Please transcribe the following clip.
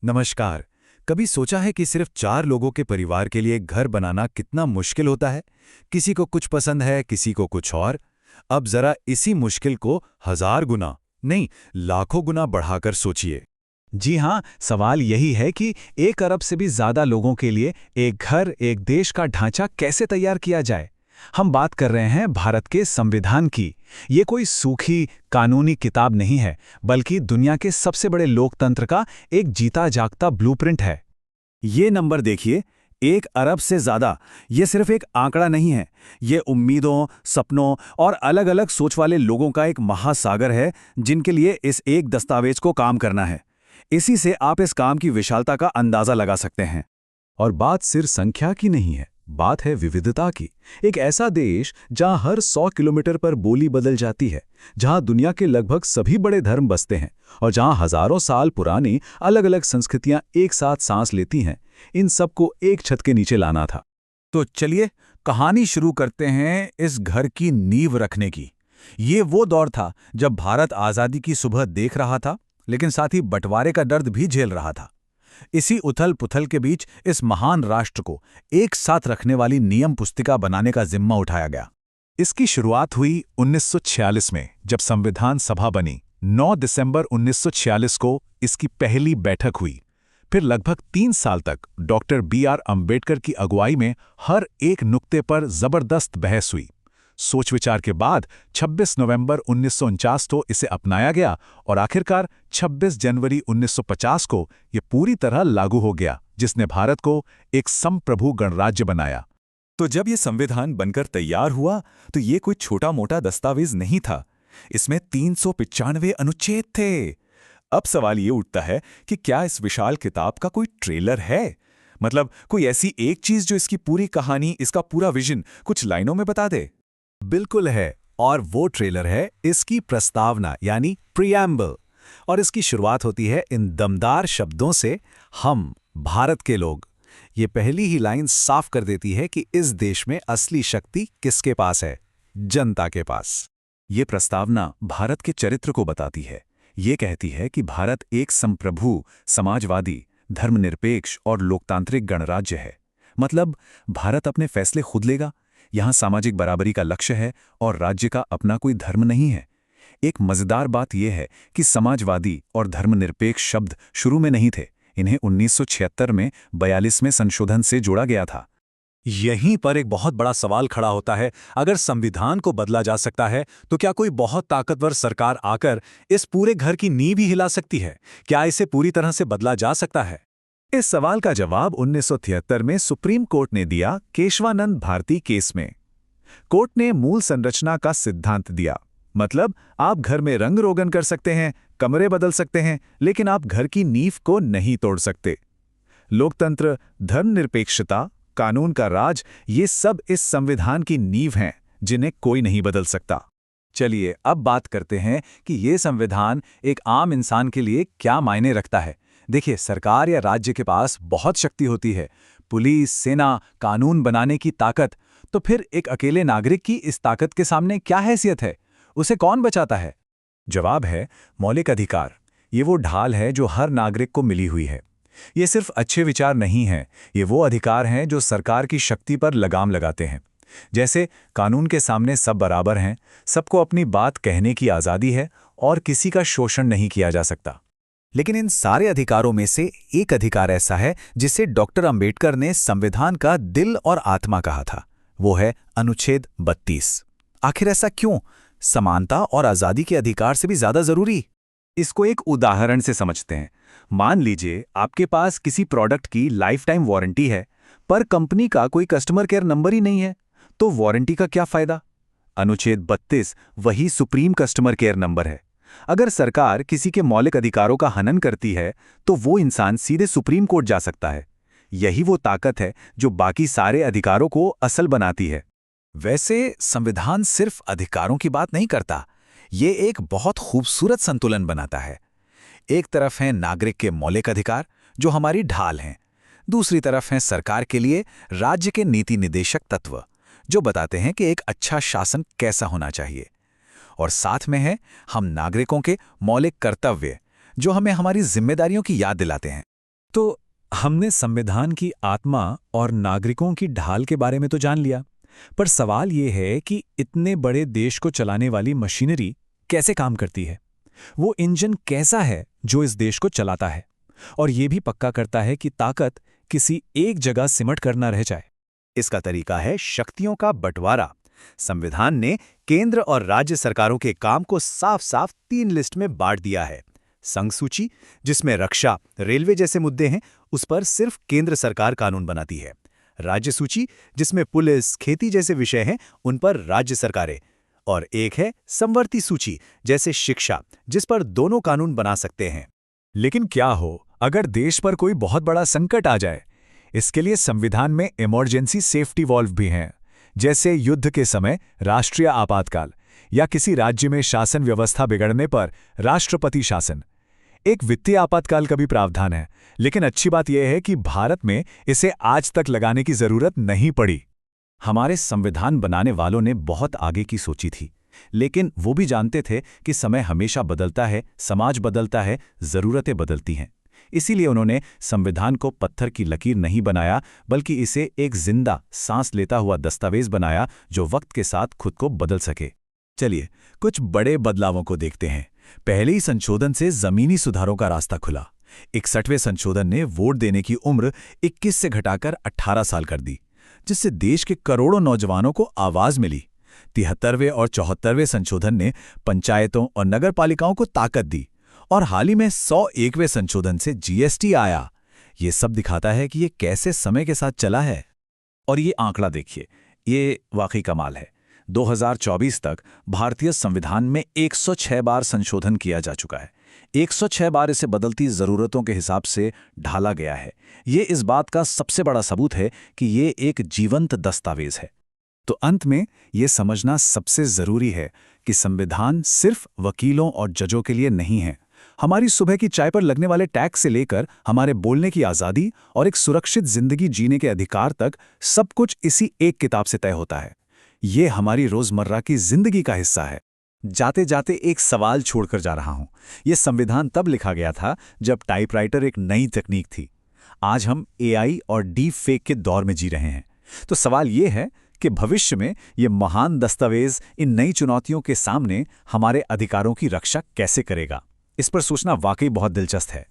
नमस्कार। कभी सोचा है कि सिर्फ 4 लोगों के परिवार के लिए घर बनाना कितना मुश्किल होता है? किसी को कुछ पसंद है, किसी को कुछ और। अब जरा इसी मुश्किल को 1000 गुना नहीं, लाखों गुना बढ़ाकर सोचिए। जी हाँ, सवाल यही है कि 1 अरब से भी ज्यादा लोगों के लिए एक घर, एक देश का ढांचा कैसे तैयार किया जाए। हम बात कर रहे हैं भारत के संविधान की। ये कोई सूखी कानूनी किताब नहीं है, बल्कि दुनिया के सबसे बड़े लोकतंत्र का एक जीता जागता ब्लूप्रिंट है। ये नंबर देखिए, 1 अरब से ज्यादा। ये सिर्फ एक आंकड़ा नहीं है, ये उम्मीदों, सपनों और अलग-अलग सोच वाले लोगों का एक महासागर है, जिनके लिए इस एक दस्तावेज को काम करना है। इसी से आप इस काम की विशालता का अंदाजा लगा सकते हैं। और बात सिर्फ संख्या की नहीं है, बात है विविधता की। एक ऐसा देश जहां हर 100 किलोमीटर पर बोली बदल जाती है, जहां दुनिया के लगभग सभी बड़े धर्म बसते हैं और जहां हजारों साल पुरानी अलग अलग संस्कृतियां एक साथ सांस लेती हैं। इन सबको एक छत के नीचे लाना था। तो चलिए कहानी शुरू करते हैं इस घर की नींव रखने की। ये वो दौर था जब भारत आज़ादी की सुबह देख रहा था, लेकिन साथ ही बंटवारे का दर्द भी झेल रहा था। इसी उथल-पुथल के बीच इस महान राष्ट्र को एक साथ रखने वाली नियम पुस्तिका बनाने का जिम्मा उठाया गया। इसकी शुरुआत हुई 1946 में, जब संविधान सभा बनी। 9 दिसंबर 1946 को इसकी पहली बैठक हुई। फिर लगभग 3 साल तक डॉक्टर B.R. अम्बेडकर की अगुवाई में हर एक नुक्ते पर जबरदस्त बहस हुई। सोच विचार के बाद 26 नवंबर 1949 को इसे अपनाया गया और आखिरकार 26 जनवरी 1950 को ये पूरी तरह लागू हो गया, जिसने भारत को एक संप्रभु गणराज्य बनाया। तो जब ये संविधान बनकर तैयार हुआ, तो ये कोई छोटा मोटा दस्तावेज नहीं था। इसमें 395 अनुच्छेद थे। अब सवाल ये उठता है कि क्या इस विशाल किताब का कोई ट्रेलर है? मतलब कोई ऐसी एक चीज जो इसकी पूरी कहानी, इसका पूरा विजन कुछ लाइनों में बता दे। बिल्कुल है, और वो ट्रेलर है इसकी प्रस्तावना यानी प्रीएम्बल। और इसकी शुरुआत होती है इन दमदार शब्दों से, हम भारत के लोग। ये पहली ही लाइन साफ कर देती है कि इस देश में असली शक्ति किसके पास है, जनता के पास। ये प्रस्तावना भारत के चरित्र को बताती है। ये कहती है कि भारत एक संप्रभु, समाजवादी, धर्मनिरपेक्ष और लोकतांत्रिक गणराज्य है। मतलब भारत अपने फैसले खुद लेगा, यहाँ सामाजिक बराबरी का लक्ष्य है और राज्य का अपना कोई धर्म नहीं है। एक मजेदार बात यह है कि समाजवादी और धर्मनिरपेक्ष शब्द शुरू में नहीं थे। इन्हें 1976 में 42वें संशोधन से जोड़ा गया था। यहीं पर एक बहुत बड़ा सवाल खड़ा होता है, अगर संविधान को बदला जा सकता है, तो क्या कोई बहुत ताकतवर सरकार आकर इस पूरे घर की नींव ही हिला सकती है? क्या इसे पूरी तरह से बदला जा सकता है? इस सवाल का जवाब 1973 में सुप्रीम कोर्ट ने दिया, केशवानंद भारती केस में। कोर्ट ने मूल संरचना का सिद्धांत दिया। मतलब आप घर में रंग रोगन कर सकते हैं, कमरे बदल सकते हैं, लेकिन आप घर की नींव को नहीं तोड़ सकते। लोकतंत्र, धर्मनिरपेक्षता, कानून का राज, ये सब इस संविधान की नींव हैं, जिन्हें कोई नहीं बदल सकता। चलिए अब बात करते हैं कि ये संविधान एक आम इंसान के लिए क्या मायने रखता है। देखिए, सरकार या राज्य के पास बहुत शक्ति होती है, पुलिस, सेना, कानून बनाने की ताकत। तो फिर एक अकेले नागरिक की इस ताकत के सामने क्या हैसियत है? उसे कौन बचाता है? जवाब है मौलिक अधिकार। ये वो ढाल है जो हर नागरिक को मिली हुई है। ये सिर्फ अच्छे विचार नहीं हैं, ये वो अधिकार हैं जो सरकार की शक्ति पर लगाम लगाते हैं। जैसे कानून के सामने सब बराबर हैं, सबको अपनी बात कहने की आज़ादी है और किसी का शोषण नहीं किया जा सकता। लेकिन इन सारे अधिकारों में से एक अधिकार ऐसा है जिसे डॉक्टर अंबेडकर ने संविधान का दिल और आत्मा कहा था। वो है अनुच्छेद 32। आखिर ऐसा क्यों? समानता और आज़ादी के अधिकार से भी ज्यादा जरूरी? इसको एक उदाहरण से समझते हैं। मान लीजिए आपके पास किसी प्रोडक्ट की लाइफ टाइम वारंटी है, पर कंपनी का कोई कस्टमर केयर नंबर ही नहीं है, तो वारंटी का क्या फायदा? अनुच्छेद 32 वही सुप्रीम कस्टमर केयर नंबर है। अगर सरकार किसी के मौलिक अधिकारों का हनन करती है, तो वो इंसान सीधे सुप्रीम कोर्ट जा सकता है। यही वो ताकत है जो बाकी सारे अधिकारों को असल बनाती है। वैसे संविधान सिर्फ अधिकारों की बात नहीं करता, ये एक बहुत खूबसूरत संतुलन बनाता है। एक तरफ हैं नागरिक के मौलिक अधिकार, जो हमारी ढाल हैं। दूसरी तरफ हैं सरकार के लिए राज्य के नीति निदेशक तत्व, जो बताते हैं कि एक अच्छा शासन कैसा होना चाहिए। और साथ में है हम नागरिकों के मौलिक कर्तव्य, जो हमें हमारी जिम्मेदारियों की याद दिलाते हैं। तो हमने संविधान की आत्मा और नागरिकों की ढाल के बारे में तो जान लिया, पर सवाल ये है कि इतने बड़े देश को चलाने वाली मशीनरी कैसे काम करती है। वो इंजन कैसा है जो इस देश को चलाता है और ये भी पक्का करता है कि ताकत किसी एक जगह सिमट कर न रह जाए। इसका तरीका है शक्तियों का बंटवारा। संविधान ने केंद्र और राज्य सरकारों के काम को साफ साफ 3 लिस्ट में बांट दिया है। संघ सूची, जिसमें रक्षा, रेलवे जैसे मुद्दे हैं, उस पर सिर्फ केंद्र सरकार कानून बनाती है। राज्य सूची, जिसमें पुलिस, खेती जैसे विषय हैं, उन पर राज्य सरकारें। और एक है समवर्ती सूची, जैसे शिक्षा, जिस पर दोनों कानून बना सकते हैं। लेकिन क्या हो अगर देश पर कोई बहुत बड़ा संकट आ जाए? इसके लिए संविधान में इमरजेंसी सेफ्टी वॉल्व भी हैं, जैसे युद्ध के समय राष्ट्रीय आपातकाल या किसी राज्य में शासन व्यवस्था बिगड़ने पर राष्ट्रपति शासन। एक वित्तीय आपातकाल का भी प्रावधान है, लेकिन अच्छी बात यह है कि भारत में इसे आज तक लगाने की जरूरत नहीं पड़ी। हमारे संविधान बनाने वालों ने बहुत आगे की सोची थी, लेकिन वो भी जानते थे कि समय हमेशा बदलता है, समाज बदलता है, जरूरतें बदलती हैं। इसीलिए उन्होंने संविधान को पत्थर की लकीर नहीं बनाया, बल्कि इसे एक जिंदा, सांस लेता हुआ दस्तावेज बनाया जो वक्त के साथ खुद को बदल सके। चलिए कुछ बड़े बदलावों को देखते हैं। पहले ही संशोधन से जमीनी सुधारों का रास्ता खुला। 61वें संशोधन ने वोट देने की उम्र 21 से घटाकर 18 साल कर दी, जिससे देश के करोड़ों नौजवानों को आवाज मिली। 73वें और 74वें संशोधन ने पंचायतों और नगरपालिकाओं को ताकत दी, और हाल ही में 101वें संशोधन से जीएसटी आया। ये सब दिखाता है कि ये कैसे समय के साथ चला है। और ये आंकड़ा देखिए, ये वाकई कमाल है। 2024 तक भारतीय संविधान में 106 बार संशोधन किया जा चुका है। 106 बार इसे बदलती ज़रूरतों के हिसाब से ढाला गया है। ये इस बात का सबसे बड़ा सबूत है कि ये एक जीवंत दस्तावेज है। तो अंत में ये समझना सबसे ज़रूरी है कि संविधान सिर्फ वकीलों और जजों के लिए नहीं है। हमारी सुबह की चाय पर लगने वाले टैक्स से लेकर हमारे बोलने की आज़ादी और एक सुरक्षित जिंदगी जीने के अधिकार तक सब कुछ इसी एक किताब से तय होता है। ये हमारी रोज़मर्रा की जिंदगी का हिस्सा है। जाते जाते एक सवाल छोड़कर जा रहा हूं। यह संविधान तब लिखा गया था जब टाइपराइटर एक नई तकनीक थी। आज हम एआई और डीप फेक के दौर में जी रहे हैं। तो सवाल यह है कि भविष्य में यह महान दस्तावेज इन नई चुनौतियों के सामने हमारे अधिकारों की रक्षा कैसे करेगा। इस पर सोचना वाकई बहुत दिलचस्प है।